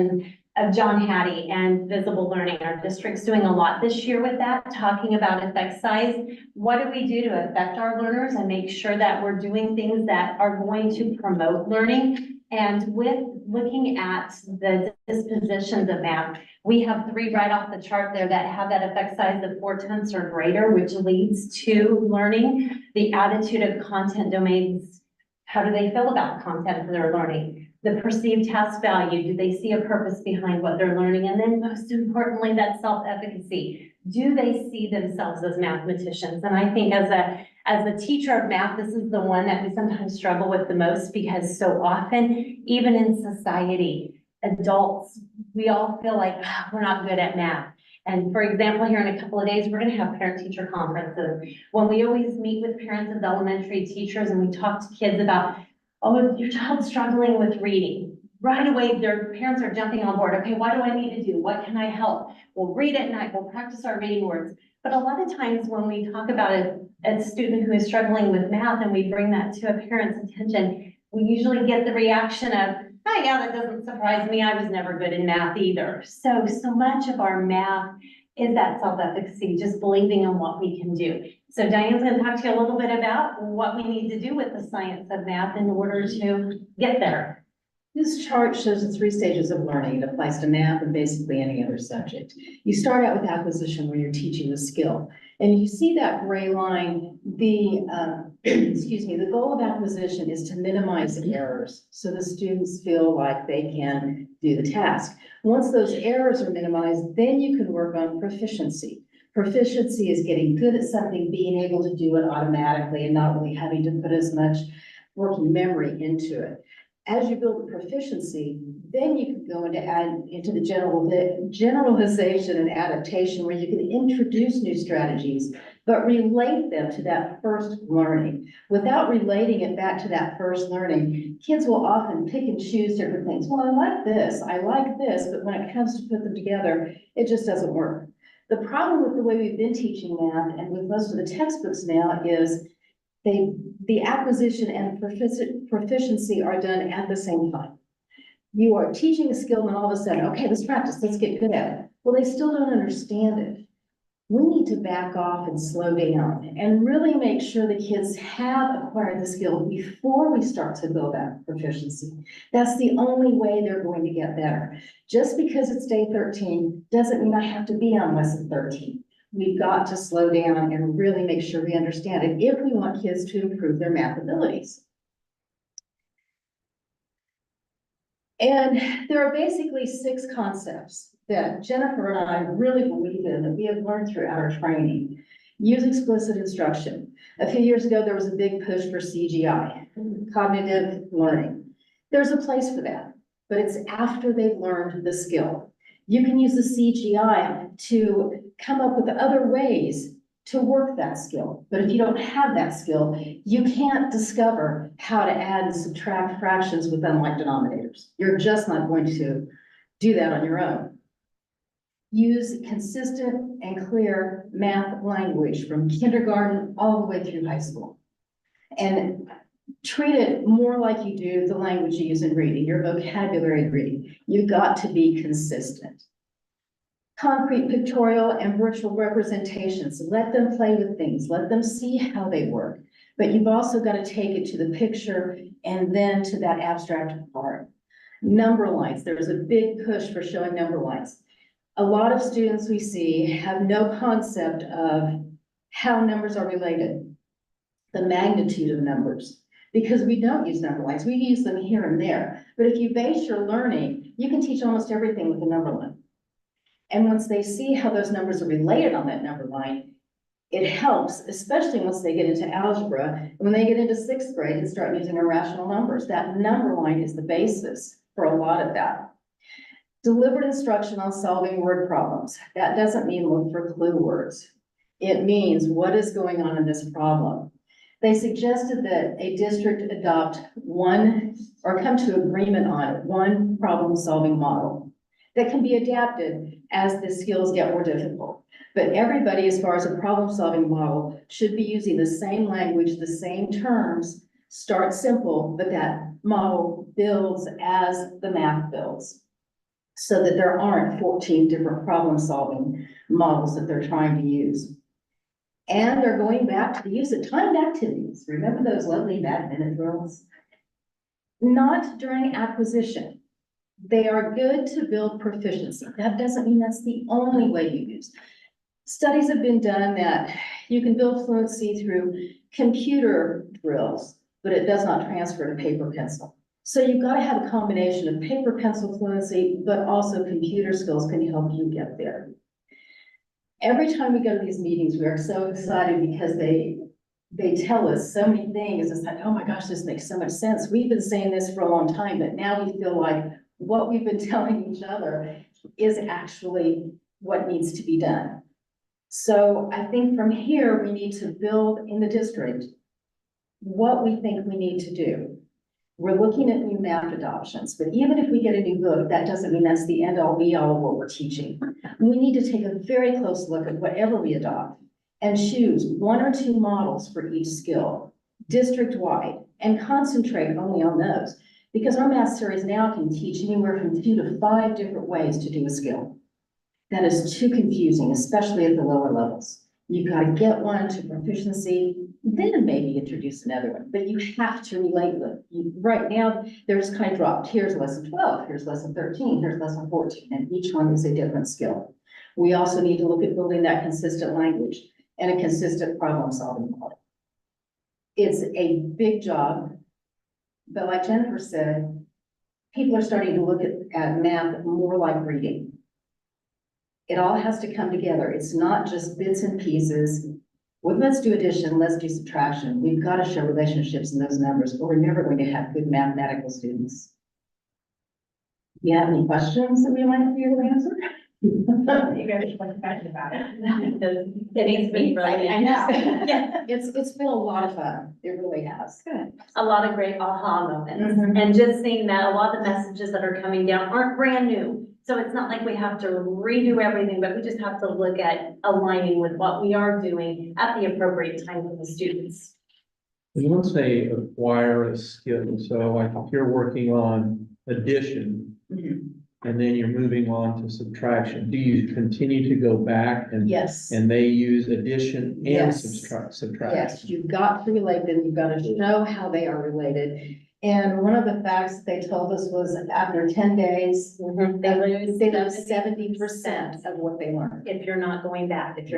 of John Hattie and visible learning. Our district's doing a lot this year with that, talking about effect size. What do we do to affect our learners and make sure that we're doing things that are going to promote learning? And with looking at the dispositions of math, we have 3 right off the chart there that have that effect size of 4/10 or greater, which leads to learning. The attitude of content domains, how do they feel about content they're learning? The perceived task value, do they see a purpose behind what they're learning? And then most importantly, that self-efficacy. Do they see themselves as mathematicians? And I think as a teacher of math, this is the one that we sometimes struggle with the most, because so often, even in society, adults, we all feel like we're not good at math. And for example, here in a couple of days, we're going to have parent-teacher conferences. When we always meet with parents of elementary teachers and we talk to kids about, oh, your child's struggling with reading. Right away, their parents are jumping on board. Okay, what do I need to do? What can I help? We'll read at night. We'll practice our reading words. But a lot of times when we talk about a student who is struggling with math and we bring that to a parent's attention, we usually get the reaction of, oh yeah, that doesn't surprise me. I was never good in math either. So much of our math is that self-efficacy, just believing in what we can do. So Diane's going to talk to you a little bit about what we need to do with the science of math in order to get there. This chart shows the 3 stages of learning. It applies to math and basically any other subject. You start out with acquisition, where you're teaching the skill. And you see that gray line, the goal of acquisition is to minimize errors so the students feel like they can do the task. Once those errors are minimized, then you can work on proficiency. Proficiency is getting good at something, being able to do it automatically and not really having to put as much working memory into it. As you build the proficiency, then you can go into the generalization and adaptation, where you can introduce new strategies, but relate them to that first learning. Without relating it back to that first learning, kids will often pick and choose different things. Well, I like this, but when it comes to put them together, it just doesn't work. The problem with the way we've been teaching math and with most of the textbooks now is the acquisition and proficiency are done at the same time. You are teaching a skill and all of a sudden, okay, let's practice, let's get good at it. Well, they still don't understand it. We need to back off and slow down and really make sure the kids have acquired the skill before we start to build that proficiency. That's the only way they're going to get better. Just because it's day 13 doesn't mean I have to be on lesson 13. We've got to slow down and really make sure we understand it if we want kids to improve their math abilities. And there are basically 6 concepts that Jennifer and I really believe in, that we have learned throughout our training. Use explicit instruction. A few years ago, there was a big push for CGI, cognitive learning. There's a place for that, but it's after they've learned the skill. You can use the CGI to come up with other ways to work that skill. But if you don't have that skill, you can't discover how to add and subtract fractions with unlike denominators. You're just not going to do that on your own. Use consistent and clear math language from kindergarten all the way through high school. And treat it more like you do the language you use in reading, your vocabulary in reading. You've got to be consistent. Concrete pictorial and virtual representations. Let them play with things. Let them see how they work. But you've also got to take it to the picture and then to that abstract part. Number lines. There's a big push for showing number lines. A lot of students we see have no concept of how numbers are related, the magnitude of numbers, because we don't use number lines. We use them here and there. But if you base your learning, you can teach almost everything with a number line. And once they see how those numbers are related on that number line, it helps, especially once they get into algebra. When they get into 6th grade and start using irrational numbers, that number line is the basis for a lot of that. Deliberate instruction on solving word problems. That doesn't mean look for clue words. It means what is going on in this problem. They suggested that a district adopt one or come to agreement on one problem-solving model that can be adapted as the skills get more difficult. But everybody, as far as a problem-solving model, should be using the same language, the same terms. Start simple, but that model builds as the math builds. so that there aren't 14 different problem-solving models that they're trying to use. And they're going back to the use of timed activities. Remember those lovely minute drills? Not during acquisition. They are good to build proficiency. That doesn't mean that's the only way you use. Studies have been done that you can build fluency through computer drills, but it does not transfer to paper pencil. So you've got to have a combination of paper pencil fluency, but also computer skills can help you get there. Every time we go to these meetings, we are so excited because they tell us so many things. It's like, oh my gosh, this makes so much sense. We've been saying this for a long time, but now we feel like what we've been telling each other is actually what needs to be done. So I think from here, we need to build in the district what we think we need to do. We're looking at new math adoptions, but even if we get a new book, that doesn't mean that's the end all be all of what we're teaching. We need to take a very close look at whatever we adopt and choose 1 or 2 models for each skill, district-wide, and concentrate only on those. Because our math series now can teach anywhere from 2 to 5 different ways to do a skill. That is too confusing, especially at the lower levels. You've got to get one to proficiency, then maybe introduce another one, but you have to relate them. Right now, there's kind of dropped. Here's lesson 12, here's lesson 13, here's lesson 14, and each one is a different skill. We also need to look at building that consistent language and a consistent problem-solving model. It's a big job, but like Jennifer said, people are starting to look at math more like reading. It all has to come together. It's not just bits and pieces. Well, let's do addition, let's do subtraction. We've got to show relationships in those numbers, or we're never going to have good mathematical students. Do you have any questions that we'd like for you to answer? You guys should like passionate about it. It's been really, I know. Yeah, it's been a lot of fun. It really has. Good. A lot of great aha moments. Mhm. And just seeing that a lot of the messages that are coming down aren't brand new. So it's not like we have to redo everything, but we just have to look at aligning with what we are doing at the appropriate time for the students. And once they acquire a skill, so like if you're working on addition Mhm. and then you're moving on to subtraction, do you continue to go back and Yes. and they use addition and Yes. subtraction? Yes, you've got to relate them. You've got to show how they are related. And one of the facts they told us was after 10 days, they lose 70% of what they learned. If you're not going back, if you're